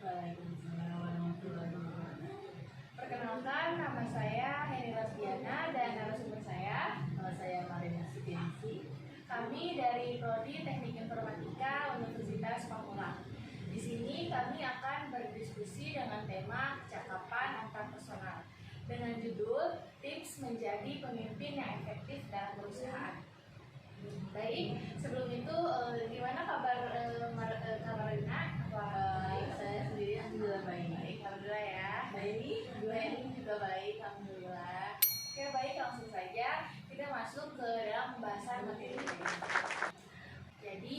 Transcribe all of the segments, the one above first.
Waalaikumsalam warahmatullahi wabarakatuh. Perkenalkan, nama saya Heni Rasdiana dan narasumber saya. Nama saya Marina Sitiansi. Kami dari Prodi Teknik Informatika Universitas Pamulang. Di sini kami akan berdiskusi dengan tema percakapan antarpersonal dengan judul tips menjadi pemimpin yang efektif dalam perusahaan. Baik, sebelum itu gimana kabar Kak Marina? Saya sendiri alhamdulillah baik. Alhamdulillah ya. Baik. Ini juga baik, alhamdulillah. Oke, baik, langsung saja kita masuk ke dalam pembahasan materi ini. Jadi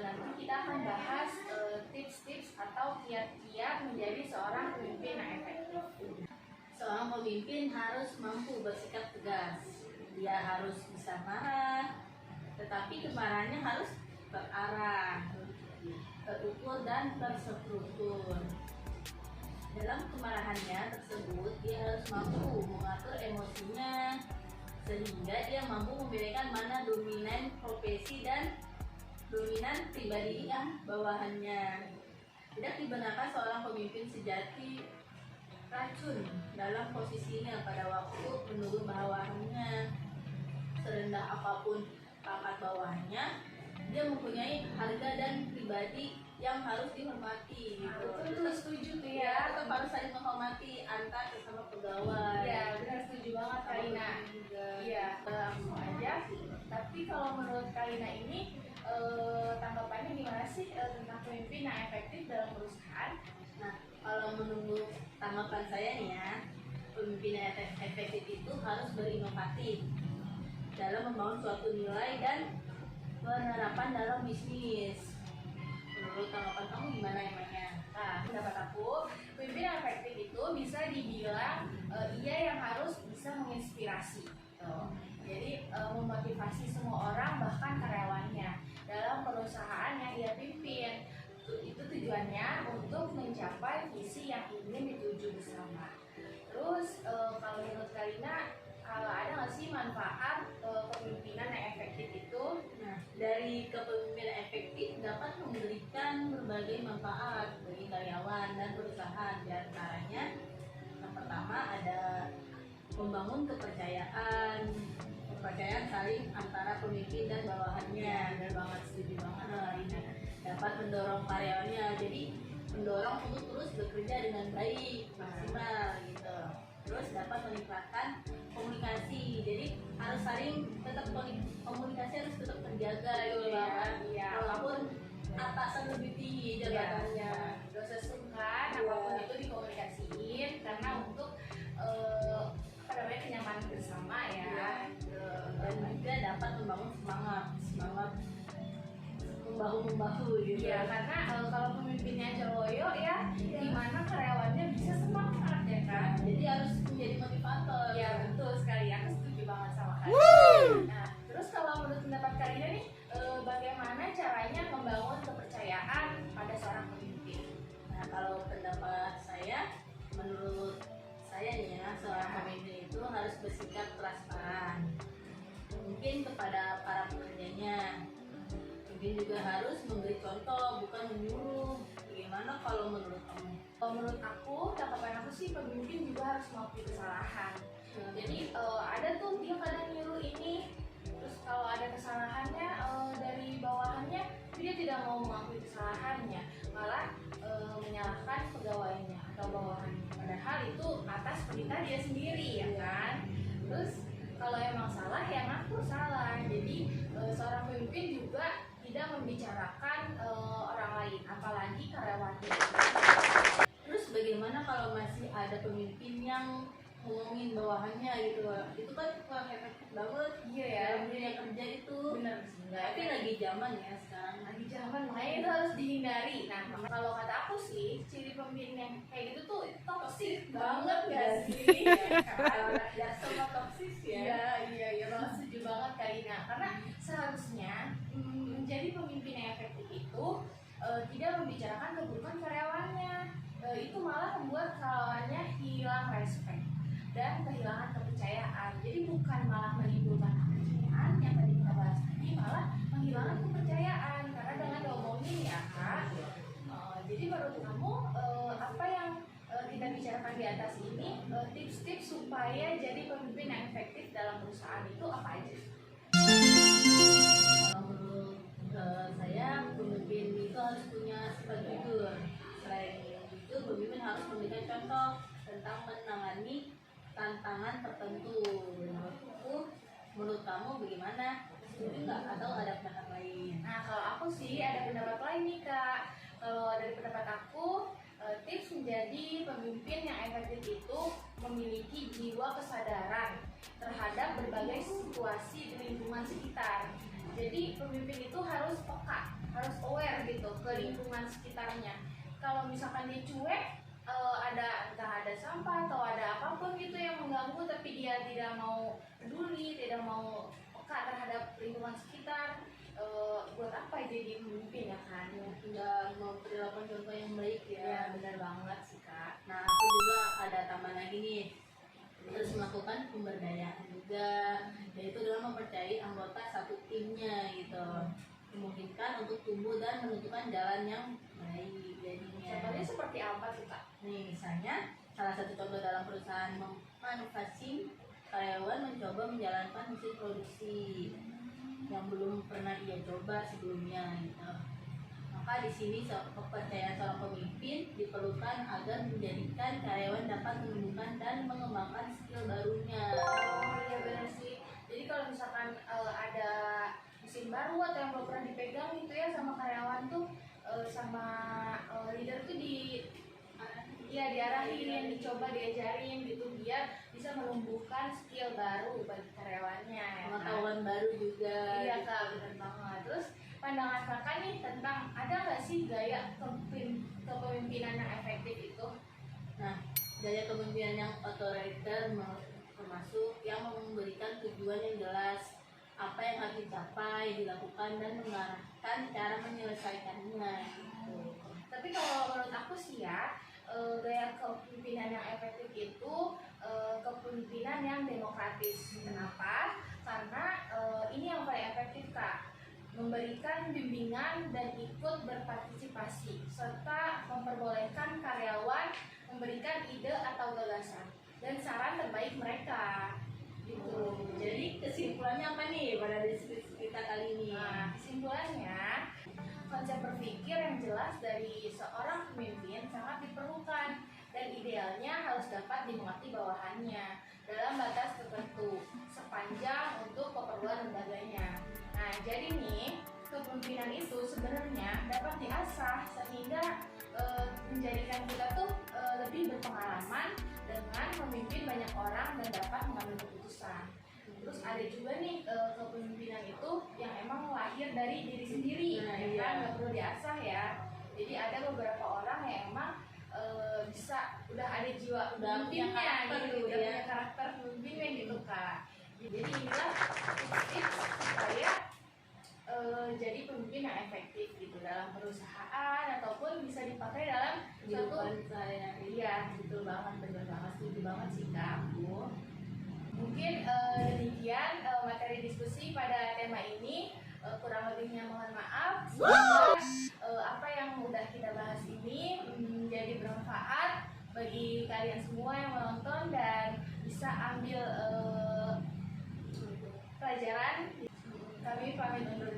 nanti kita akan bahas tips-tips atau kiat-kiat menjadi seorang pemimpin yang efektif. Seorang pemimpin harus mampu bersikap tegas. Dia harus bisa marah, tetapi kemarahannya harus berarah, terukur dan terstruktur. Dalam kemarahannya tersebut, dia harus mampu mengatur emosinya sehingga dia mampu membedakan mana dominan profesi dan dominan pribadi yang bawahannya. Tidak dibenarkan seorang pemimpin sejati racun dalam posisinya pada waktu menurut bawahannya. Serendah apapun pangkat bawahannya, dia mempunyai harga dan pribadi yang harus dihormati. Betul, setuju tuh Ya, ya. tetap harus saling menghormati antar sesama pegawai. Iya, benar, setuju banget Kak Lina. Iya, langsung aja. Tapi kalau menurut Kak Lina ini tanggapannya gimana sih tentang pemimpin yang efektif dalam perusahaan? Nah, kalau menurut tanggapan saya nih ya, pemimpin yang efektif itu harus berinovatif dalam membangun suatu nilai dan penerapan dalam bisnis. Menurut tanggapan kamu gimana emangnya? Nah, pendapat aku, pemimpin yang efektif itu bisa dibilang ia yang harus bisa menginspirasi. Jadi memotivasi semua orang bahkan karyawannya dalam perusahaan yang ia pimpin. Itu tujuannya untuk mencapai visi yang ingin dituju bersama. Terus kalau menurut Kalina, ada nggak sih manfaat kepemimpinan yang efektif itu? Nah, dari kepemimpinan efektif dapat memberikan berbagai manfaat bagi karyawan dan perusahaan. Di antaranya, yang pertama ada membangun kepercayaan saling antara pemimpin dan bawahannya. Dan banget setuju banget ini. Dapat mendorong karyawannya, jadi mendorong untuk terus bekerja dengan baik, maksimal gitu. Terus dapat meningkatkan komunikasi, jadi harus saling tetap komunikasi harus tetap terjaga gitu ya. Walaupun atasan lebih tinggi jabatannya, Dosa sungkan apapun itu dikomunikasiin karena untuk kenyamanan bersama ya. Dan juga dapat membangun semangat membahu gitu. Iya, karena kalau pemimpinnya aja loyo ya, gimana karyawannya bisa semangat ya kan? Jadi harus menjadi motivator. Iya, betul sekali. Aku setuju banget sama kalian. Nah, terus kalau menurut pendapat kalian nih, bagaimana caranya membangun kepercayaan pada seorang pemimpin? Nah, kalau pendapat saya, menurut saya nih ya, seorang pemimpin itu harus bersikap transparan. Mungkin kepada para pekerjanya. Mungkin juga harus memberi contoh, bukan menyuruh. Bagaimana kalau menurut kamu? Kalau menurut aku, tanggapan aku sih pemimpin juga harus mengakui kesalahan. Jadi ada tuh dia kadang nyuruh ini, terus kalau ada kesalahannya dari bawahannya, dia tidak mau mengakui kesalahannya, malah menyalahkan pegawainya atau bawahannya. Padahal itu atas perintah dia sendiri ya kan. Terus kalau emang salah ya ngaku salah. Jadi seorang pemimpin juga tidak membicarakan orang lain, apalagi karyawannya. Terus bagaimana kalau masih ada pemimpin yang ngomongin bawahannya gitu? Itu kan kurang efektif banget. Iya ya, dalam dunia kerja itu. benar sih. Tapi lagi zaman ya sekarang. Lagi zaman, makanya itu harus dihindari. Nah, kalau kata aku sih, ciri pemimpin yang kayak gitu tuh toksik banget gak sih? Ya semua toksis ya. Iya banget, setuju banget Karina. Karena seharusnya menjadi pemimpin yang efektif itu tidak membicarakan keburukan karyawannya. Itu malah membuat karyawannya hilang respect dan kehilangan kepercayaan. Jadi bukan malah menimbulkan kepercayaan yang tadi kita bahas tadi, malah menghilangkan kepercayaan karena dengan diomongin ya Kak. Jadi menurut kamu atas ini, tips-tips supaya jadi pemimpin yang efektif dalam perusahaan itu apa aja? Kalau menurut saya, pemimpin itu harus punya sifat jujur. Selain itu, pemimpin harus memberikan contoh tentang menangani tantangan tertentu. Menurut kamu bagaimana? Setuju nggak atau ada pendapat lain? Nah, kalau aku sih ada pendapat lain nih Kak. Kalau dari pendapat aku, tips menjadi pemimpin yang efektif itu memiliki jiwa kesadaran terhadap berbagai situasi di lingkungan sekitar. Jadi pemimpin itu harus peka, harus aware gitu ke lingkungan sekitarnya. Kalau misalkan dia cuek, entah ada sampah atau ada apapun gitu yang mengganggu, tapi dia tidak mau peduli, tidak mau peka terhadap lingkungan sekitar, buat apa jadi pemimpin ya kan? Nggak memperlakukan contoh yang baik Ya ya. benar banget sih Kak. Nah, aku juga ada tambahan lagi nih, terus melakukan pemberdayaan juga, yaitu dengan mempercayai anggota satu timnya gitu, memungkinkan untuk tumbuh dan menentukan jalan yang baik jadinya. Contohnya seperti apa tuh Kak? Nih, misalnya salah satu contoh dalam perusahaan manufacturing, karyawan mencoba menjalankan mesin produksi yang belum pernah ia coba sebelumnya gitu. Maka di sini kepercayaan seorang pemimpin diperlukan agar menjadikan karyawan dapat menemukan dan mengembangkan skill barunya. Oh iya benar sih. Jadi kalau misalkan ada mesin baru atau yang belum pernah dipegang gitu ya sama karyawan tuh, sama leader tuh diarahin, dicoba diajarin gitu biar bisa menumbuhkan skill baru bagi karyawannya. Ya kan? Pengetahuan baru juga. Iya gitu. Kak, benar banget. Terus pandangan Kakak nih tentang ada nggak sih gaya kepemimpinan yang efektif itu? Nah, gaya kepemimpinan yang otoriter termasuk yang memberikan tujuan yang jelas, apa yang harus dicapai, dilakukan, dan mengarahkan cara menyelesaikannya gitu. Tapi kalau menurut aku sih ya, gaya kepemimpinan yang efektif itu kepemimpinan yang demokratis. Kenapa? Karena ini yang paling efektif Kak, memberikan bimbingan dan ikut berpartisipasi serta memperbolehkan karyawan memberikan ide atau gagasan dan saran terbaik mereka gitu. Jadi kesimpulannya apa nih pada diskusi kita kali ini? Nah, kesimpulannya, konsep berpikir yang jelas dari seorang pemimpin sangat diperlukan dan idealnya harus dapat dimengerti bawahannya dalam batas tertentu sepanjang untuk keperluan lembaganya. Nah, jadi nih, kepemimpinan itu sebenarnya dapat diasah sehingga menjadikan kita tuh lebih berpengalaman dengan memimpin banyak orang dan dapat mengambil keputusan. Terus ada juga nih kepemimpinan itu yang emang lahir dari diri sendiri, Nah, ya iya. kan, nggak perlu diasah ya. Jadi ada beberapa orang yang emang bisa udah ada jiwa Udah punya pemimpinnya karakter gitu, gitu udah ya. punya karakter pemimpinnya gitu Kak. Jadi inilah tips supaya jadi pemimpin yang efektif gitu dalam perusahaan ataupun bisa dipakai dalam suatu. Kehidupan saya. Iya, betul banget, betul banget, setuju banget sih Kak aku. Mungkin demikian materi diskusi pada tema ini. Kurang lebihnya mohon maaf. Semoga apa yang udah kita bahas ini menjadi bermanfaat bagi kalian semua yang menonton dan bisa ambil pelajaran. Kami pamit undur